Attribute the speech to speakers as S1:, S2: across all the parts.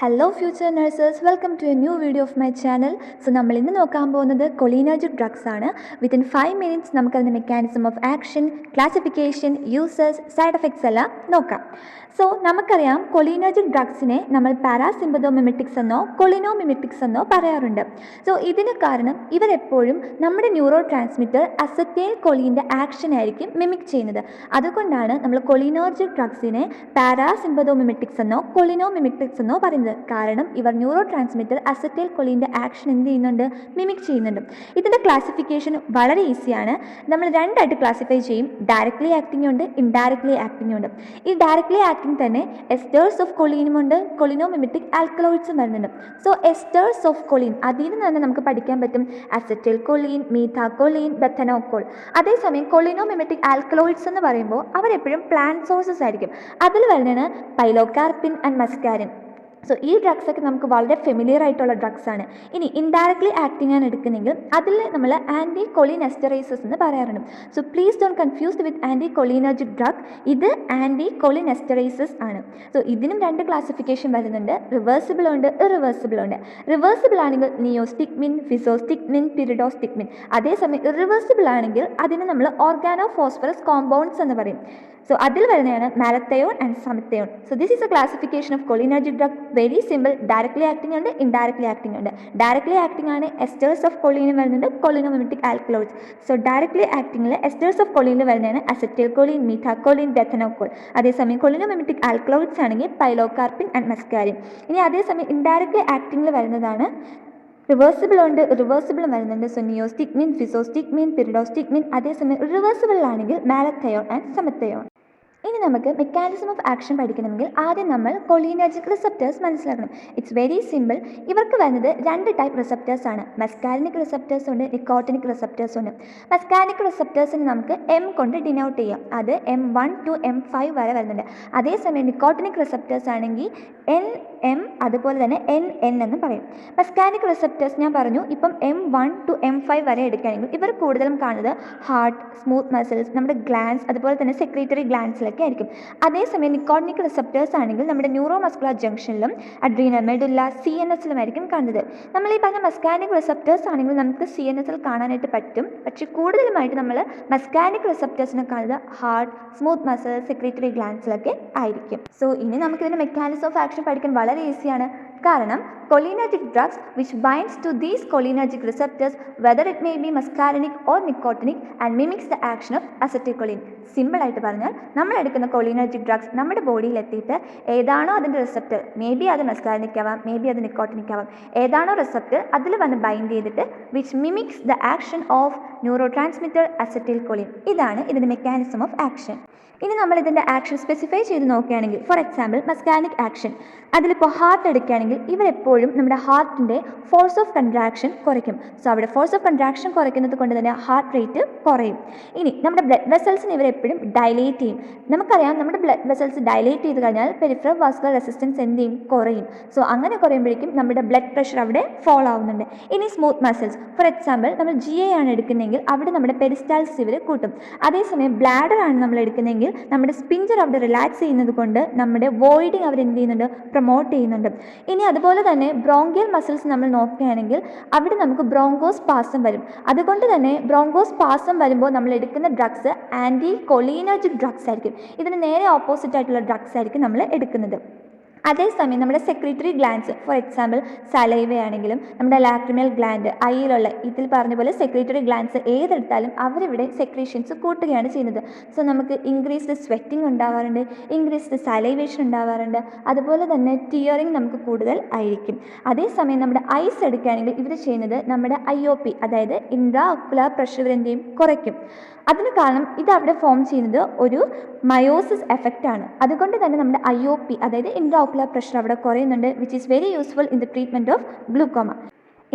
S1: Hello future nurses, welcome to a new video of my channel. So നമ്മൾ ഇന്ന് നോക്കാൻ പോകുന്നത് കൊളിനർജിക് ഡ്രഗ്സ് ആണ്. വിത്തിൻ 5 minutes നമുക്കതിൻ്റെ mechanism of action, classification, users, side effects എല്ലാം നോക്കാം. സോ നമുക്കറിയാം കൊളിനർജിക് ഡ്രഗ്സിനെ നമ്മൾ പാരാസിമ്പതോമിമെറ്റിക്സ് എന്നോ കൊളിനോമിമെറ്റിക്സ് എന്നോ പറയാറുണ്ട്. സോ ഇതിന് കാരണം ഇവരെപ്പോഴും നമ്മുടെ ന്യൂറോ ട്രാൻസ്മിറ്റർ അസറ്റൈൽ കൊളീൻ്റെ ആക്ഷൻ ആയിരിക്കും മിമിക് ചെയ്യുന്നത്. അതുകൊണ്ടാണ് നമ്മൾ കൊളിനർജിക് ഡ്രഗ്സിനെ പാരാസിമ്പതോമിമെറ്റിക്സ് എന്നോ കൊളിനോമിമെറ്റിക്സ് എന്നോ പറയുന്നത്. കാരണം ഇവർ ന്യൂറോ ട്രാൻസ്മിറ്റർ അസറ്റൈൽ കൊളീൻ്റെ ആക്ഷൻ എന്ത് ചെയ്യുന്നുണ്ട്, മിമിക് ചെയ്യുന്നുണ്ട്. ഇതിൻ്റെ ക്ലാസിഫിക്കേഷൻ വളരെ ഈസിയാണ്. നമ്മൾ രണ്ടായിട്ട് ക്ലാസിഫൈ ചെയ്യും. ഡയറക്ട്ലി ആക്ടിംഗ് ഉണ്ട്, ഇൻഡയറക്ട്ലി ആക്ടിംഗ് ഉണ്ട്. ഈ ഡയറക്ട്ലി ആക്ടിംഗ് തന്നെ എസ്റ്റേഴ്സ് ഓഫ് കൊളീനും ഉണ്ട്, കൊളിനോമിമെറ്റിക് ആൽക്കലോയിഡ്സും വരുന്നുണ്ട്. സോ എസ്റ്റേഴ്സ് ഓഫ് കൊളീൻ അതിൽ നിന്ന് തന്നെ നമുക്ക് പഠിക്കാൻ പറ്റും അസറ്റൈൽ കൊളീൻ, മീഥാകൊളീൻ, ബെത്തനോക്കോൾ. അതേസമയം കൊളിനോമിമെറ്റിക് ആൽക്കലോയിഡ്സ് എന്ന് പറയുമ്പോൾ അവരെപ്പോഴും പ്ലാന്റ് സോഴ്സസ് ആയിരിക്കും. അതിൽ വരുന്നതാണ് പൈലോകാർപ്പിൻ ആൻഡ് മസ്കാരിൻ. സോ ഈ ഡ്രഗ്സൊക്കെ നമുക്ക് വളരെ ഫെമിലിയർ ആയിട്ടുള്ള ഡ്രഗ്സ് ആണ്. ഇനി ഇൻഡയറക്ട്ലി ആക്ടിംഗ് ആണ് എടുക്കുന്നെങ്കിൽ അതിൽ നമ്മൾ ആൻറ്റി കൊളിനെസ്റ്ററൈസസ് എന്ന് പറയാറുണ്ട്. So please don't confused with anti cholinergic drug. ഇത് ആൻറ്റി കൊളിനെസ്റ്ററൈസസ് ആണ്. സോ ഇതിനും രണ്ട് ക്ലാസിഫിക്കേഷൻ വരുന്നുണ്ട്. റിവേഴ്സിബിൾ ഉണ്ട്, ഇറിവേഴ്സിബിൾ ഉണ്ട്. റിവേഴ്സിബിൾ ആണെങ്കിൽ നിയോസ്റ്റിഗ്മിൻ, ഫിസോസ്റ്റിഗ്മിൻ, പിരിഡോസ്റ്റിഗ്മിൻ. അതേസമയം ഇറിവേഴ്സിബിൾ ആണെങ്കിൽ അതിന് നമ്മൾ ഓർഗാനോ ഫോസ്ഫറസ് കോമ്പൗണ്ട്സ് എന്ന് പറയും. സോ അതിൽ വരുന്നതാണ് മാലത്തയോൺ ആൻഡ് സമത്തയോൺ. So this is a classification of cholinergic drug. Very simple. Directly acting ഉണ്ട്, ഇൻഡയറക്ട്ലി ആക്ടിംഗ് ഉണ്ട്. ഡയറക്ട്ലി ആക്ടിംഗ് ആണ് എസ്റ്റേഴ്സ് ഓഫ് കൊളീനും വരുന്നുണ്ട്, കൊളിനോമിമെറ്റിക് ആൽക്കലോയിഡ്സ്. സോ ഡയറക്ട്ലി ആക്ടിംഗിൽ എസ്റ്റേഴ്സ് ഓഫ് കൊളീനിൽ വരുന്നതാണ് അസറ്റൈൽ കൊളീൻ, മീഥാകൊളീൻ, ബെത്തനോക്കോൾ. അതേസമയം കൊളിനോമിമെറ്റിക് ആൽക്കലോയിഡ്സ് ആണെങ്കിൽ പൈലോകാർപ്പിൻ ആൻഡ് മസ്കാരിൻ. ഇനി അതേസമയം ഇൻഡയറക്ട്ലി ആക്ടിംഗിൽ വരുന്നതാണ് റിവേഴ്സിബിൾ ഉണ്ട്, റിവേഴ്സിബിളും വരുന്നുണ്ട്. സോ നിയോസ്റ്റിഗ്മിൻ, ഫിസോസ്റ്റിഗ്മിൻ, പിരിഡോസ്റ്റിഗ്മിൻ. അതേസമയം റിവേഴ്സിബിൾ ആണെങ്കിൽ മാലത്തയോൺ ആൻഡ് സമത്തയോൺ. ഇനി നമുക്ക് മെക്കാനിസം ഓഫ് ആക്ഷൻ പഠിക്കണമെങ്കിൽ ആദ്യം നമ്മൾ കൊളിനർജിക് റിസപ്റ്റേഴ്സ് മനസ്സിലാക്കണം. It's very simple. ഇവർക്ക് വരുന്നത് രണ്ട് ടൈപ്പ് റിസപ്റ്റേഴ്സ് ആണ്. മസ്കാരിനിക് റിസപ്റ്റേഴ്സ് ഉണ്ട്, നിക്കോട്ടിനിക് റിസപ്റ്റേഴ്സ് ഉണ്ട്. മസ്കാരിനിക് റിസപ്റ്റേഴ്സിന് നമുക്ക് എം കൊണ്ട് ഡിനോട്ട് ചെയ്യാം. അത് M1 to M5 വരെ വരുന്നുണ്ട്. അതേസമയം നിക്കോട്ടിനിക് റിസപ്റ്റേഴ്സ് ആണെങ്കിൽ NM അതുപോലെ തന്നെ NN എന്ന് പറയും. മസ്കാരിനിക് റിസപ്റ്റേഴ്സ് ഞാൻ പറഞ്ഞു ഇപ്പം M1 to M5 വരെ എടുക്കുകയാണെങ്കിൽ ഇവർ കൂടുതലും കാണുന്നത് ഹാർട്ട്, സ്മൂത്ത് മസിൽസ്, നമ്മുടെ ഗ്ലാൻസ് അതുപോലെ തന്നെ സെക്രീറ്ററി ഗ്ലാൻസിലൊക്കെ ആയിരിക്കും. അതേസമയം നിക്കോട്ടിനിക് റിസപ്റ്റേഴ്സ് ആണെങ്കിൽ നമ്മുടെ ന്യൂറോ മസ്കുലർ ജംഗ്ഷനിലും അഡ്രീനൽ മെഡുല്ല, CNS ആയിരിക്കും കാണുന്നത്. നമ്മൾ ഈ പറഞ്ഞ മസ്കാരിനിക് റിസപ്റ്റേഴ്സ് ആണെങ്കിൽ നമുക്ക് CNS കാണാനായിട്ട് പറ്റും. പക്ഷേ കൂടുതലുമായിട്ട് നമ്മൾ മസ്കാരിനിക് റിസപ്റ്റേഴ്സിനെ കാണുന്നത് ഹാർട്ട്, സ്മൂത്ത് മസിൽസ്, സെക്രീറ്ററി ഗ്ലാൻസിലൊക്കെ ആയിരിക്കും. സോ ഇനി നമുക്കിതിൻ്റെ മെക്കാനിസം ഓഫ് ആക്ഷൻ പഠിക്കാൻ വളരെ ഈസിയാണ്. കാരണം cholinergic drugs which binds to these cholinergic receptors, whether it may be muscarinic or nicotinic, and mimics the action of acetylcholine. Simple ആയിട്ട് പറഞ്ഞാൽ നമ്മൾ എടുക്കുന്ന cholinergic drugs നമ്മുടെ ബോഡിയിൽ എത്തിയിട്ട് ഏതാണോ അതിൻ്റെ റിസപ്റ്റർ, മേ ബി അത് മസ്കാരിനിക് ആവാം, മേ ബി അത് നിക്കോട്ടിനിക് ആവാം, ഏതാണോ റിസപ്റ്റർ അതിൽ വന്ന് ബൈൻഡ് ചെയ്തിട്ട് which mimics the action of neuro transmitter acetylcholine. ഇതാണ് ഇതിൻ്റെ മെക്കാനിസം ഓഫ് ആക്ഷൻ. ഇനി നമ്മൾ ഇതിൻ്റെ ആക്ഷൻ സ്പെസിഫൈ ചെയ്ത് നോക്കുകയാണെങ്കിൽ ഫോർ എക്സാമ്പിൾ മസ്കാരിനിക് ആക്ഷൻ അതിലിപ്പോൾ ഹാർട്ട് എടുക്കുകയാണെങ്കിൽ ഇവരെപ്പോഴും നമ്മുടെ ഹാർട്ടിൻ്റെ ഫോഴ്സ് ഓഫ് കൺട്രാക്ഷൻ കുറയ്ക്കും. സോ അവിടെ ഫോഴ്സ് ഓഫ് കൺട്രാക്ഷൻ കുറയ്ക്കുന്നത് കൊണ്ട് തന്നെ ഹാർട്ട് റേറ്റ് കുറയും. ഇനി നമ്മുടെ ബ്ലഡ് വെസൽസിന് ഇവരെപ്പോഴും ഡയലേറ്റ് ചെയ്യും. നമുക്കറിയാം നമ്മുടെ ബ്ലഡ് വെസൽസ് ഡയലേറ്റ് ചെയ്ത് കഴിഞ്ഞാൽ പെരിഫറൽ വാസ്കുലർ റെസിസ്റ്റൻസ് എന്ത് ചെയ്യും, കുറയും. സോ അങ്ങനെ കുറയുമ്പോഴേക്കും നമ്മുടെ ബ്ലഡ് പ്രഷർ അവിടെ ഫോൾ ആവുന്നുണ്ട്. ഇനി സ്മൂത്ത് മസിൽസ് ഫോർ എക്സാമ്പിൾ നമ്മൾ GI ആണ് എടുക്കുന്നതെങ്കിൽ അവിടെ നമ്മുടെ പെരിസ്റ്റാൾസ് ഇവർ കൂട്ടും. അതേസമയം ബ്ലാഡർ ആണ് നമ്മൾ എടുക്കുന്നതെങ്കിൽ നമ്മുടെ സ്പിഞ്ചർ അവിടെ റിലാക്സ് ചെയ്യുന്നത് കൊണ്ട് നമ്മുടെ വോയിഡിങ് അവർ എന്ത് ചെയ്യുന്നുണ്ട്, പ്രൊമോട്ട് ചെയ്യുന്നുണ്ട്. ഇനി അതുപോലെ തന്നെ ബ്രോങ്കിയൽ മസിൽസ് നമ്മൾ നോക്കുകയാണെങ്കിൽ അവിടെ നമുക്ക് ബ്രോങ്കോസ്പാസം വരും. അതുകൊണ്ട് തന്നെ ബ്രോങ്കോസ്പാസം വരുമ്പോൾ നമ്മൾ എടുക്കുന്ന ഡ്രഗ്സ് ആൻറ്റി കൊളിനർജിക് ഡ്രഗ്സ് ആയിരിക്കും. ഇതിന് നേരെ ഓപ്പോസിറ്റ് ആയിട്ടുള്ള ഡ്രഗ്സ് ആയിരിക്കും നമ്മൾ എടുക്കുന്നത്. അതേസമയം നമ്മുടെ secretory glands for example saliva ആണെങ്കിലും നമ്മുടെ ലാക്രിമൽ ഗ്ലാൻഡ് ഐയിലുള്ള ഇതിൽ പറഞ്ഞ പോലെ സെക്രീറ്ററി ഗ്ലാൻസ് ഏതെടുത്താലും അവരിവിടെ സെക്രീഷൻസ് കൂട്ടുകയാണ് ചെയ്യുന്നത്. സോ നമുക്ക് ഇൻക്രീസ്ഡ് സ്വെറ്റിംഗ് ഉണ്ടാവാറുണ്ട്, ഇൻക്രീസ്ഡ് സലൈവേഷൻ ഉണ്ടാവാറുണ്ട്, അതുപോലെ തന്നെ ടിയറിങ് നമുക്ക് കൂടുതൽ ആയിരിക്കും. അതേസമയം നമ്മുടെ ഐസ് എടുക്കുകയാണെങ്കിൽ ഇവർ ചെയ്യുന്നത് നമ്മുടെ IOP അതായത് ഇൻട്രാ ഒക്കുലർ പ്രഷർ എന്തെയും കുറയ്ക്കും. അതിന് കാരണം ഇത് അവിടെ ഫോം ചെയ്യുന്നത് ഒരു മയോസിസ് എഫക്റ്റ് ആണ്. അതുകൊണ്ട് തന്നെ നമ്മുടെ IOP അതായത് ഇൻട്രാ ഒക്കുലർ പ്രഷർ അവിടെ കുറയുന്നുണ്ട്, which is very useful in the treatment of glaucoma.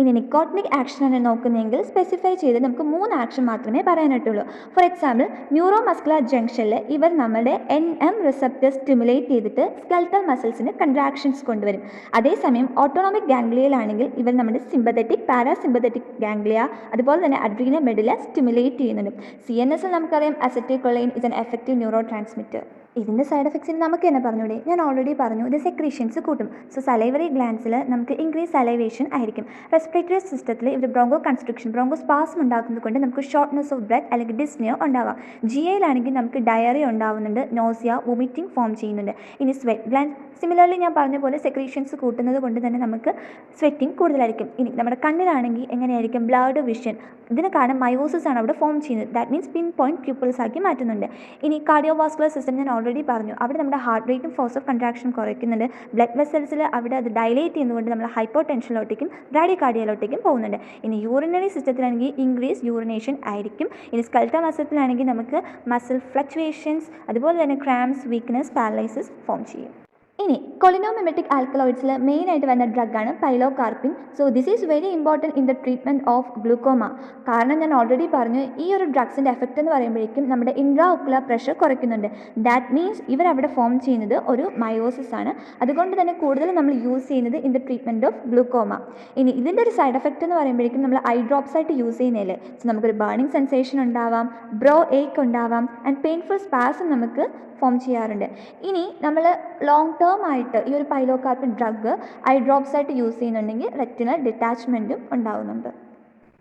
S1: ഇനി നിക്കോട്ടിനിക് ആക്ഷനാണ് നോക്കുന്നതെങ്കിൽ സ്പെസിഫൈ ചെയ്ത് നമുക്ക് 3 ആക്ഷൻ മാത്രമേ പറയാനായിട്ടുള്ളൂ. ഫോർ എക്സാമ്പിൾ ന്യൂറോ മസ്കുലർ ജംഗ്ഷനിൽ ഇവർ നമ്മുടെ NM റിസപ്റ്റർ സ്റ്റിമുലേറ്റ് ചെയ്തിട്ട് സ്കെൽറ്റൽ മസിൽസിന് കൺട്രാക്ഷൻസ് കൊണ്ടുവരും. അതേസമയം ഓട്ടോണോമിക് ഗാംഗ്ലിയയിലാണെങ്കിൽ ഇവർ നമ്മുടെ സിമ്പതറ്റിക്, പാരാസിമ്പതറ്റിക് ഗാംഗ്ലിയ അതുപോലെ തന്നെ അഡ്രീനൽ മെഡുല സ്റ്റിമുലേറ്റ് ചെയ്യുന്നുണ്ട്. CNS നമുക്കറിയാം acetylcholine is an effective neuro transmitter. ഇതിൻ്റെ സൈഡ് എഫക്ട്സിന് നമുക്ക് തന്നെ പറഞ്ഞൂടെ, ഞാൻ ഓൾറെഡി പറഞ്ഞു ഇത് സെക്രീഷൻസ് കൂട്ടും. സോ സലൈവറി ഗ്ലാൻസിൽ നമുക്ക് ഇൻക്രീസ് സലൈവേഷൻ ആയിരിക്കും. റെസ്പിറേറ്ററി സിസ്റ്റത്തിൽ ഇവർ ബ്രോങ്കോ കൺസ്ട്രക്ഷൻ ബ്രോങ്കോ സ്പാസ്ം ഉണ്ടാക്കുന്നത് കൊണ്ട് നമുക്ക് ഷോർട്ട്നെസ് ഓഫ് ബ്രെത്ത് അല്ലെങ്കിൽ ഡിസ്നിയ ഉണ്ടാവാം. GIയിലാണെങ്കിൽ നമുക്ക് ഡയറിയ ഉണ്ടാവുന്നുണ്ട്, നോസിയ വൊമിറ്റിംഗ് ഫോം ചെയ്യുന്നുണ്ട്. ഇനി സ്വെറ്റ് ഗ്ലാൻഡ് സിമിലർലി ഞാൻ പറഞ്ഞ പോലെ സെക്രീഷൻസ് കൂട്ടുന്നത് കൊണ്ട് തന്നെ നമുക്ക് സ്വെറ്റിംഗ് കൂടുതലായിരിക്കും. ഇനി നമ്മുടെ കണ്ണിലാണെങ്കിൽ എങ്ങനെയായിരിക്കും, ബ്ലർഡ് വിഷൻ. ഇതിന് കാരണം മയോസിസ് ആണ് അവിടെ ഫോം ചെയ്യുന്നത്. That means pin point pupils ആക്കി മാറ്റുന്നുണ്ട്. ഇനി കാർഡിയോവാസ്കുലർ സിസ്റ്റം ഞാൻ ഓൾറെഡി പറഞ്ഞു, അവിടെ നമ്മുടെ ഹാർട്ട് റേറ്റും ഫോഴ്സ് ഓഫ് കൺട്രാക്ഷൻ കുറയ്ക്കുന്നുണ്ട്. ബ്ലഡ് വെസൽസിൽ അവിടെ അത് ഡയലേറ്റ് ചെയ്യുന്നതുകൊണ്ട് നമ്മൾ ഹൈപ്പോ ടെൻഷനിലോട്ടേക്കും ബ്രാഡികാർഡിയയിലോട്ടേക്കും പോകുന്നുണ്ട്. ഇനി യൂറിനറി സിസ്റ്റത്തിലാണെങ്കിൽ ഇൻക്രീസ് യൂറിനേഷൻ ആയിരിക്കും. ഇനി സ്കെൽറ്റൽ മസിൽസിലാണെങ്കിൽ നമുക്ക് മസിൽ ഫ്ലക്ച്വേഷൻസ്, അതുപോലെ തന്നെ ക്രാംസ്, വീക്ക്നെസ്, പാരലൈസിസ് ഫോം ചെയ്യും. ഇനി കൊളിനോമിമെറ്റിക് ആൽക്കലോയിഡ്സിൽ മെയിനായിട്ട് വരുന്ന ഡ്രഗാണ് pilocarpine. So this is very important in the treatment of glaucoma. കാരണം ഞാൻ ഓൾറെഡി പറഞ്ഞു, ഈ ഒരു ഡ്രഗ്സിൻ്റെ എഫക്റ്റ് എന്ന് പറയുമ്പോഴേക്കും നമ്മുടെ ഇൻട്രാ ഒക്കുലർ പ്രഷർ കുറയ്ക്കുന്നുണ്ട്. ദാറ്റ് മീൻസ് ഇവരവിടെ ഫോം ചെയ്യുന്നത് ഒരു മയോസിസ് ആണ്. അതുകൊണ്ട് തന്നെ കൂടുതലും നമ്മൾ യൂസ് ചെയ്യുന്നത് in the treatment of glaucoma. ഇനി ഇതിൻ്റെ ഒരു സൈഡ് എഫക്റ്റ് എന്ന് പറയുമ്പോഴേക്കും നമ്മൾ ഐ ഡ്രോപ്സ് ആയിട്ട് യൂസ് ചെയ്യുന്നതിൽ സോ നമുക്കൊരു ബേണിംഗ് സെൻസേഷൻ ഉണ്ടാവാം, ബ്രോ ഏക്ക് ഉണ്ടാവാം, ആൻഡ് പെയിൻഫുൾ സ്പാസം നമുക്ക് ഫോം ചെയ്യാറുണ്ട്. ഇനി നമ്മൾ ലോങ് ടേം ആയിട്ട് ഈ ഒരു പൈലോകാർപ്പിൻ ഡ്രഗ് ഐ ഡ്രോപ്സ് ആയിട്ട് യൂസ് ചെയ്യുന്നുണ്ടെങ്കിൽ റെറ്റിനൽ ഡിറ്റാച്ച്മെൻറ്റും ഉണ്ടാവുന്നുണ്ട്.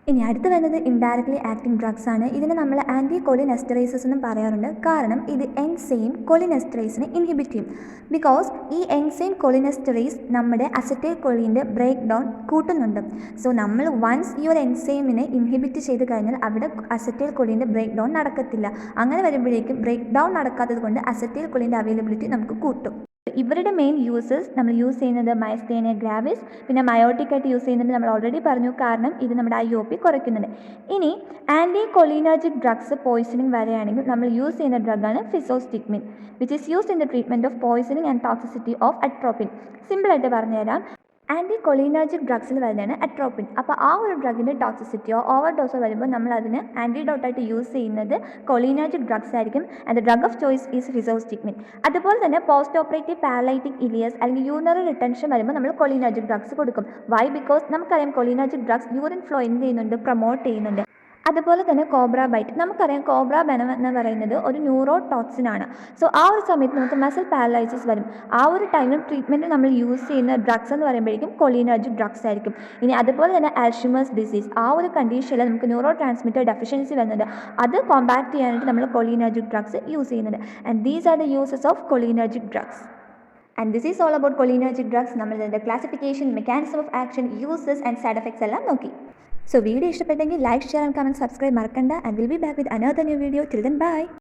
S1: ഇനി അടുത്ത് വരുന്നത് ഇൻഡയറക്ട്ലി ആക്ടിങ് ഡ്രഗ്സ് ആണ്. ഇതിനെ നമ്മൾ ആൻറ്റി കൊളിനെസ്റ്ററേസസ് എന്നും പറയാറുണ്ട്. കാരണം ഇത് എൻസൈം കൊളിനെസ്റ്ററേസിനെ ഇൻഹിബിറ്റ് ചെയ്യും. ബിക്കോസ് ഈ എൻസൈം കൊളിനെസ്റ്ററേസ് നമ്മുടെ അസറ്റൈൽ കൊളീൻ്റെ ബ്രേക്ക് ഡൗൺ കൂട്ടുന്നുണ്ട്. സോ നമ്മൾ വൺസ് ഈ ഒരു എൻസൈമിനെ ഇൻഹിബിറ്റ് ചെയ്ത് കഴിഞ്ഞാൽ അവിടെ അസറ്റൈൽ കൊളീൻ്റെ ബ്രേക്ക് ഡൗൺ നടക്കത്തില്ല. അങ്ങനെ വരുമ്പോഴേക്കും ബ്രേക്ക് ഡൗൺ നടക്കാത്തത് കൊണ്ട് അസറ്റൈൽ കൊളീൻ്റെ അവൈലബിലിറ്റി നമുക്ക് കൂട്ടും. ഇവരുടെ മെയിൻ യൂസസ് നമ്മൾ യൂസ് ചെയ്യുന്നത് മയസ്തേനിയ ഗ്രാവിസ്, പിന്നെ മയോട്ടിക് ആയിട്ട് യൂസ് ചെയ്യുന്നുണ്ട്, നമ്മൾ ഓൾറെഡി പറഞ്ഞു. കാരണം ഇത് നമ്മുടെ IOP കുറയ്ക്കുന്നുണ്ട്. ഇനി ആൻറ്റി കൊളിനർജിക് ഡ്രഗ്സ് പോയിസണിങ് വരെയാണെങ്കിൽ നമ്മൾ യൂസ് ചെയ്യുന്ന ഡ്രഗാണ് physostigmine, which is used in the treatment of poisoning and toxicity of atropine. സിമ്പിളായിട്ട് പറഞ്ഞുതരാം, ആൻറ്റി കൊളിനർജിക് ഡ്രഗ്സിൽ വരുന്നതാണ് അട്രോപ്പിൻ. അപ്പോൾ ആ ഒരു ഡ്രഗിൻ്റെ ടോക്സിസിറ്റിയോ ഓവർ ഡോസോ വരുമ്പോൾ നമ്മൾ അതിന് ആൻറ്റിഡോട്ടായിട്ട് യൂസ് ചെയ്യുന്നത് കൊളിനർജിക് ഡ്രഗ്സ് ആയിരിക്കും. And the drug of choice is physostigmine. അതുപോലെ തന്നെ പോസ്റ്റ് ഓപ്പറേറ്റീവ് പാരലൈറ്റിക് ഇലിയസ് അല്ലെങ്കിൽ യൂറിനറി റിട്ടൻഷൻ വരുമ്പോൾ നമ്മൾ കൊളിനർജിക് ഡ്രഗ്സ് കൊടുക്കും. വൈ? ബിക്കോസ് നമുക്കറിയാം കൊളിനർജിക് ഡ്രഗ്സ് യൂറിൻ ഫ്ലോ എന്ത് ചെയ്യുന്നുണ്ട്, പ്രൊമോട്ട് ചെയ്യുന്നുണ്ട്. അതുപോലെ തന്നെ കോബ്ര ബൈറ്റ്, നമുക്കറിയാം കോബ്ര വെനം എന്ന് പറയുന്നത് ഒരു ന്യൂറോ ടോക്സിൻ ആണ്. സോ ആ ഒരു സമയത്ത് നമുക്ക് മസിൽ പാരലൈസിസ് വരും. ആ ഒരു ടൈമിൽ ട്രീറ്റ്മെൻറ്റ് നമ്മൾ യൂസ് ചെയ്യുന്ന ഡ്രഗ്സ് എന്ന് പറയുമ്പോഴേക്കും കൊളിനർജിക് ഡ്രഗ്സ് ആയിരിക്കും. ഇനി അതുപോലെ തന്നെ അൽഷിമേഴ്സ് ഡിസീസ്, ആ ഒരു കണ്ടീഷനിൽ നമുക്ക് ന്യൂറോ ട്രാൻസ്മിറ്റർ ഡെഫിഷ്യൻസി വരുന്നുണ്ട്. അത് കോമ്പാക്ട് ചെയ്യാനായിട്ട് നമ്മൾ കൊളിനർജിക് ഡ്രഗ്സ് യൂസ് ചെയ്യുന്നുണ്ട്. And these are the uses of cholinergic drugs. And this is all about cholinergic drugs. നമ്മൾ ഇതിൻ്റെ classification, mechanism of action, uses and side effects എല്ലാം നോക്കി. So video ഇഷ്ടപ്പെട്ടെങ്കിൽ like, share and comment, subscribe മറക്കണ്ട. And we'll be back with another new video. Till then, bye.